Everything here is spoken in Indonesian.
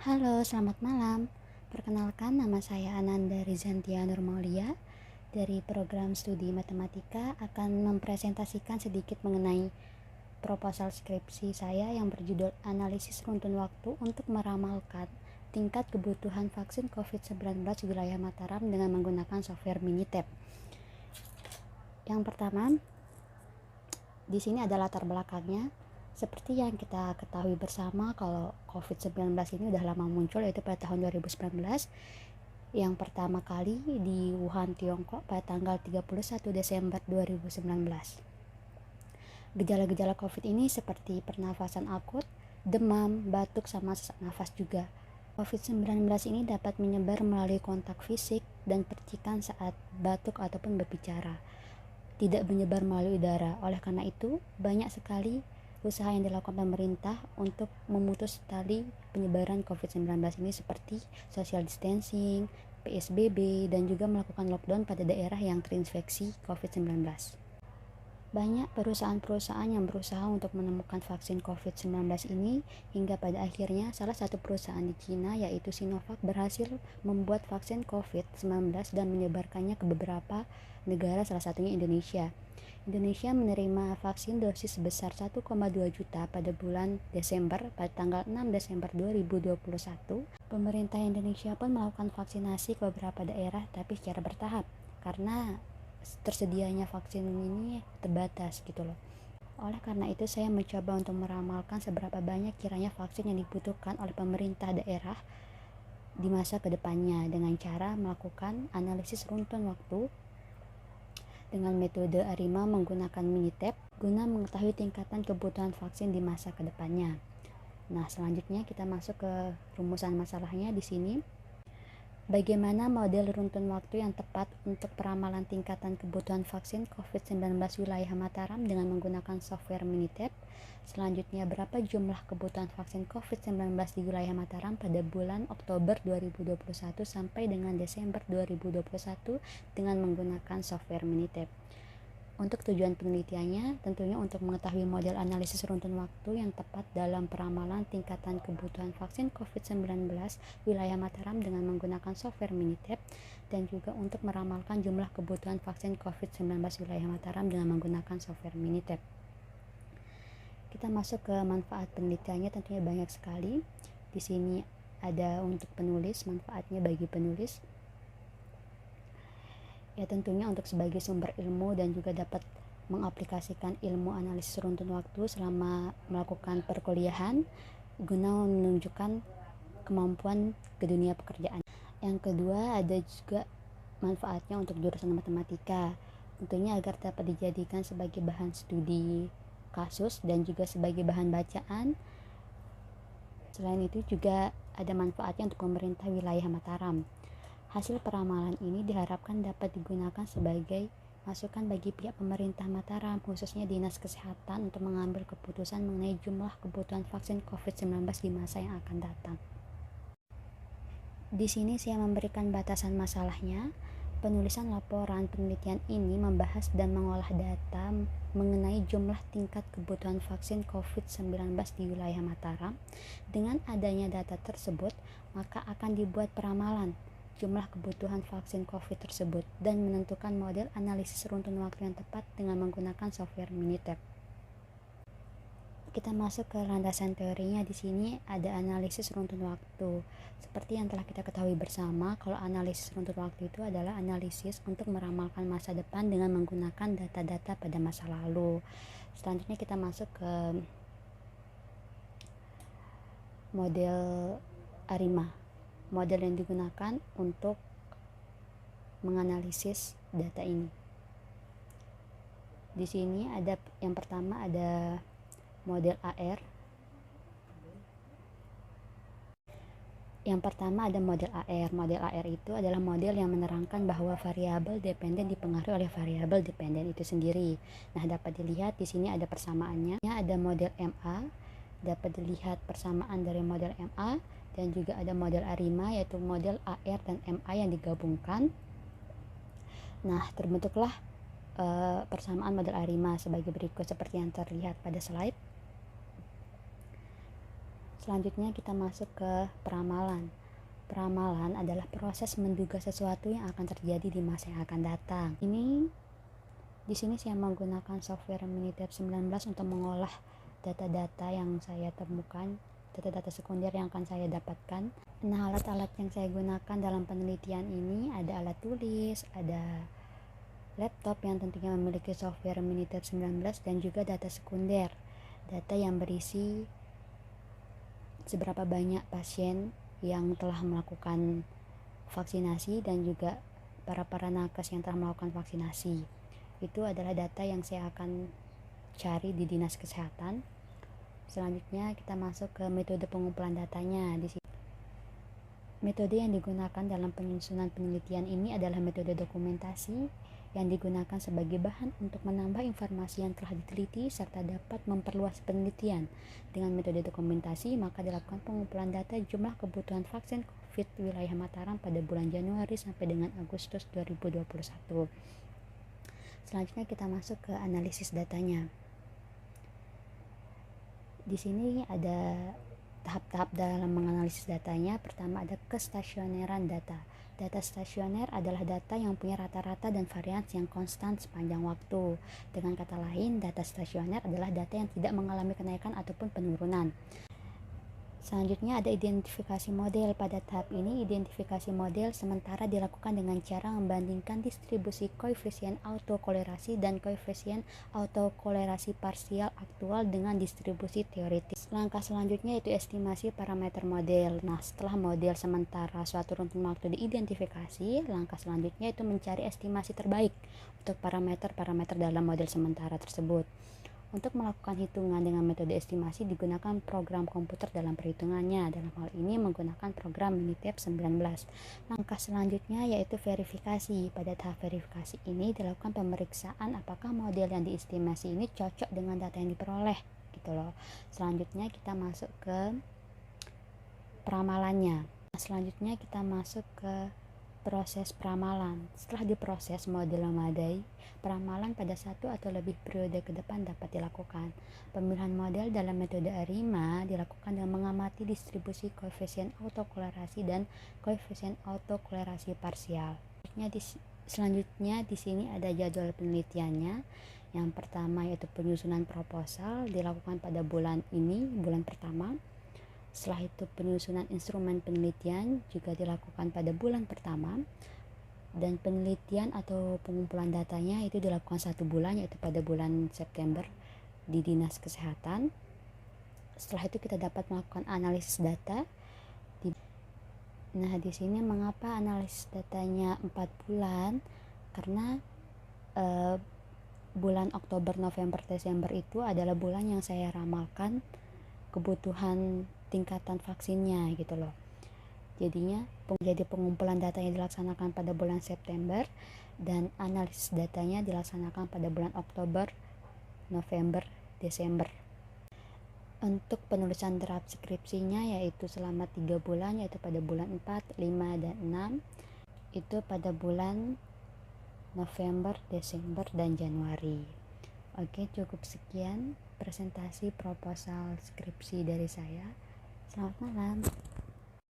Halo, selamat malam. Perkenalkan, nama saya Ananda Rizantia Nurmaulia dari program studi matematika akan mempresentasikan sedikit mengenai proposal skripsi saya yang berjudul Analisis Runtun Waktu untuk Meramalkan Tingkat Kebutuhan Vaksin COVID-19 Wilayah Mataram dengan menggunakan software Minitab. Yang pertama, di sini ada latar belakangnya. Seperti yang kita ketahui bersama kalau COVID-19 ini udah lama muncul, yaitu pada tahun 2019. Yang pertama kali di Wuhan, Tiongkok pada tanggal 31 Desember 2019. Gejala-gejala COVID ini seperti pernafasan akut, demam, batuk, sama sesak nafas juga. COVID-19 ini dapat menyebar melalui kontak fisik dan percikan saat batuk ataupun berbicara. Tidak menyebar melalui udara. Oleh karena itu, banyak sekali usaha yang dilakukan pemerintah untuk memutus tali penyebaran COVID-19 ini seperti social distancing, PSBB, dan juga melakukan lockdown pada daerah yang terinfeksi COVID-19. Banyak perusahaan-perusahaan yang berusaha untuk menemukan vaksin COVID-19 ini hingga pada akhirnya salah satu perusahaan di Cina yaitu Sinovac berhasil membuat vaksin COVID-19 dan menyebarkannya ke beberapa negara, salah satunya Indonesia. Indonesia menerima vaksin dosis sebesar 1,2 juta pada bulan Desember. Pada tanggal 6 Desember 2021, pemerintah Indonesia pun melakukan vaksinasi ke beberapa daerah tapi secara bertahap karena tersedianya vaksin ini terbatas gitu loh. Oleh karena itu saya mencoba untuk meramalkan seberapa banyak kiranya vaksin yang dibutuhkan oleh pemerintah daerah di masa kedepannya dengan cara melakukan analisis runtun waktu dengan metode ARIMA menggunakan Minitab guna mengetahui tingkatan kebutuhan vaksin di masa kedepannya. Nah, selanjutnya kita masuk ke rumusan masalahnya di sini. Bagaimana model runtun waktu yang tepat untuk peramalan tingkatan kebutuhan vaksin COVID-19 wilayah Mataram dengan menggunakan software Minitab? Selanjutnya, berapa jumlah kebutuhan vaksin COVID-19 di wilayah Mataram pada bulan Oktober 2021 sampai dengan Desember 2021 dengan menggunakan software Minitab? Untuk tujuan penelitiannya, tentunya untuk mengetahui model analisis runtun waktu yang tepat dalam peramalan tingkatan kebutuhan vaksin COVID-19 wilayah Mataram dengan menggunakan software Minitab, dan juga untuk meramalkan jumlah kebutuhan vaksin COVID-19 wilayah Mataram dengan menggunakan software Minitab. Kita masuk ke manfaat penelitiannya, tentunya banyak sekali. Di sini ada untuk penulis, manfaatnya bagi penulis. Ya tentunya untuk sebagai sumber ilmu dan juga dapat mengaplikasikan ilmu analisis runtun waktu selama melakukan perkuliahan guna menunjukkan kemampuan ke dunia pekerjaan. Yang kedua, ada juga manfaatnya untuk jurusan matematika, tentunya agar dapat dijadikan sebagai bahan studi kasus dan juga sebagai bahan bacaan. Selain itu juga ada manfaatnya untuk pemerintah wilayah Mataram. Hasil peramalan ini diharapkan dapat digunakan sebagai masukan bagi pihak pemerintah Mataram, khususnya Dinas Kesehatan, untuk mengambil keputusan mengenai jumlah kebutuhan vaksin COVID-19 di masa yang akan datang. Di sini saya memberikan batasan masalahnya. Penulisan laporan penelitian ini membahas dan mengolah data mengenai jumlah tingkat kebutuhan vaksin COVID-19 di wilayah Mataram. Dengan adanya data tersebut, maka akan dibuat peramalan jumlah kebutuhan vaksin COVID tersebut dan menentukan model analisis runtun waktu yang tepat dengan menggunakan software Minitab. Kita masuk ke landasan teorinya. Di sini ada analisis runtun waktu. Seperti yang telah kita ketahui bersama, kalau analisis runtun waktu itu adalah analisis untuk meramalkan masa depan dengan menggunakan data-data pada masa lalu. Selanjutnya kita masuk ke model ARIMA, model yang digunakan untuk menganalisis data ini. Di sini ada yang pertama ada model AR. Yang pertama ada model AR. Model AR itu adalah model yang menerangkan bahwa variabel dependen dipengaruhi oleh variabel dependen itu sendiri. Nah, dapat dilihat di sini ada persamaannya. Ada model MA, dapat dilihat persamaan dari model MA, dan juga ada model ARIMA yaitu model AR dan MA yang digabungkan. Nah, terbentuklah persamaan model ARIMA sebagai berikut seperti yang terlihat pada slide. Selanjutnya kita masuk ke peramalan. Peramalan adalah proses menduga sesuatu yang akan terjadi di masa yang akan datang. Di sini saya menggunakan software Minitab 19 untuk mengolah data-data yang saya temukan, data-data sekunder yang akan saya dapatkan. Nah, alat-alat yang saya gunakan dalam penelitian ini ada alat tulis, ada laptop yang tentunya memiliki software Minitab 19 dan juga data sekunder, data yang berisi seberapa banyak pasien yang telah melakukan vaksinasi dan juga para nakes yang telah melakukan vaksinasi. Itu adalah data yang saya akan cari di Dinas Kesehatan. Selanjutnya kita masuk ke metode pengumpulan datanya. Di sini metode yang digunakan dalam penyusunan penelitian ini adalah metode dokumentasi yang digunakan sebagai bahan untuk menambah informasi yang telah diteliti serta dapat memperluas penelitian. Dengan metode dokumentasi, maka dilakukan pengumpulan data jumlah kebutuhan vaksin COVID wilayah Mataram pada bulan Januari sampai dengan Agustus 2021. Selanjutnya kita masuk ke analisis datanya. Di sini ada tahap-tahap dalam menganalisis datanya. Pertama ada kestasioneran data. Data stasioner adalah data yang punya rata-rata dan varians yang konstan sepanjang waktu. Dengan kata lain, data stasioner adalah data yang tidak mengalami kenaikan ataupun penurunan. Selanjutnya ada identifikasi model. Pada tahap ini, identifikasi model sementara dilakukan dengan cara membandingkan distribusi koefisien autokolerasi dan koefisien autokolerasi parsial aktual dengan distribusi teoritis. Langkah selanjutnya yaitu estimasi parameter model. Nah, setelah model sementara suatu runtun waktu diidentifikasi, langkah selanjutnya itu mencari estimasi terbaik untuk parameter-parameter dalam model sementara tersebut. Untuk melakukan hitungan dengan metode estimasi digunakan program komputer dalam perhitungannya. Dalam hal ini menggunakan program Minitab 19. Langkah selanjutnya yaitu verifikasi. Pada tahap verifikasi ini dilakukan pemeriksaan apakah model yang diestimasi ini cocok dengan data yang diperoleh, gitu loh. Selanjutnya kita masuk ke peramalannya. Selanjutnya kita masuk ke proses peramalan. Setelah diproses model memadai, peramalan pada satu atau lebih periode ke depan dapat dilakukan. Pemilihan model dalam metode ARIMA dilakukan dengan mengamati distribusi koefisien autokolerasi dan koefisien autokolerasi parsial. Selanjutnya di sini ada jadwal penelitiannya. Yang pertama yaitu penyusunan proposal dilakukan pada bulan ini, bulan pertama. Setelah itu penyusunan instrumen penelitian juga dilakukan pada bulan pertama, dan penelitian atau pengumpulan datanya itu dilakukan 1 bulan yaitu pada bulan September di Dinas Kesehatan. Setelah itu kita dapat melakukan analisis data. Nah, di sini mengapa analisis datanya 4 bulan? Karena bulan Oktober, November, Desember itu adalah bulan yang saya ramalkan kebutuhan tingkatan vaksinnya, gitu loh. Jadinya jadi pengumpulan data yang dilaksanakan pada bulan September dan analisis datanya dilaksanakan pada bulan Oktober, November, Desember. Untuk penulisan draft skripsinya yaitu selama 3 bulan, yaitu pada bulan 4, 5, dan 6, itu pada bulan November, Desember, dan Januari. Oke, cukup sekian presentasi proposal skripsi dari saya. Selamat malam.